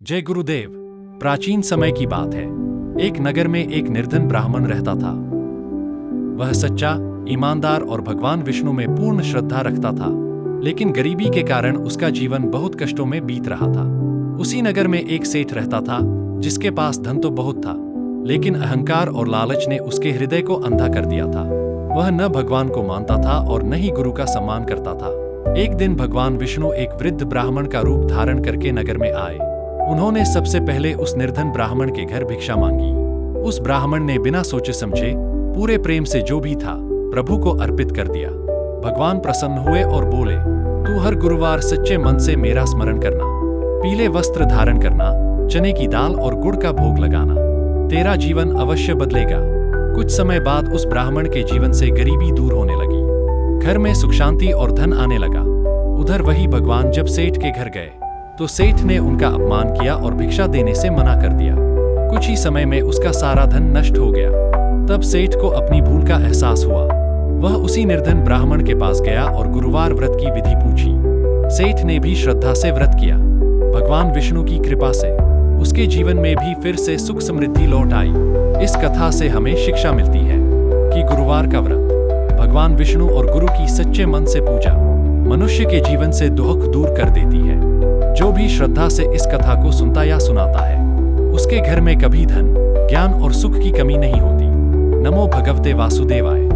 जय गुरुदेव। प्राचीन समय की बात है। एक नगर में एक निर्धन ब्राह्मण रहता था। वह सच्चा, ईमानदार और भगवान विष्णु में पूर्ण श्रद्धा रखता था, लेकिन गरीबी के कारण उसका जीवन बहुत कष्टों में बीत रहा था। उसी नगर में एक सेठ रहता था जिसके पास धन तो बहुत था, लेकिन अहंकार और लालच ने उसके हृदय को अंधा कर दिया था। वह न भगवान को मानता था और न ही गुरु का सम्मान करता था। एक दिन भगवान विष्णु एक वृद्ध ब्राह्मण का रूप धारण करके नगर में आए। उन्होंने सबसे पहले उस निर्धन ब्राह्मण के घर भिक्षा मांगी। उस ब्राह्मण ने बिना सोचे समझे पूरे प्रेम से जो भी था प्रभु को अर्पित कर दिया। भगवान प्रसन्न हुए और बोले, तू हर गुरुवार सच्चे मन से मेरा स्मरण करना, पीले वस्त्र धारण करना, चने की दाल और गुड़ का भोग लगाना, तेरा जीवन अवश्य बदलेगा। कुछ समय बाद उस ब्राह्मण के जीवन से गरीबी दूर होने लगी। घर में सुख शांति और धन आने लगा। उधर वही भगवान जब सेठ के घर गए तो सेठ ने उनका अपमान किया और भिक्षा देने से मना कर दिया। कुछ ही समय में उसका सारा धन नष्ट हो गया। तब सेठ को अपनी भूल का एहसास हुआ। वह उसी निर्धन ब्राह्मण के पास गया और गुरुवार व्रत की विधि पूछी। सेठ ने भी श्रद्धा से व्रत किया। भगवान विष्णु की कृपा से उसके जीवन में भी फिर से सुख समृद्धि लौट आई। इस कथा से हमें शिक्षा मिलती है कि गुरुवार का व्रत, भगवान विष्णु और गुरु की सच्चे मन से पूजा मनुष्य के जीवन से दुख दूर कर देती है। जो भी श्रद्धा से इस कथा को सुनता या सुनाता है, उसके घर में कभी धन, ज्ञान और सुख की कमी नहीं होती। नमो भगवते वासुदेवाय।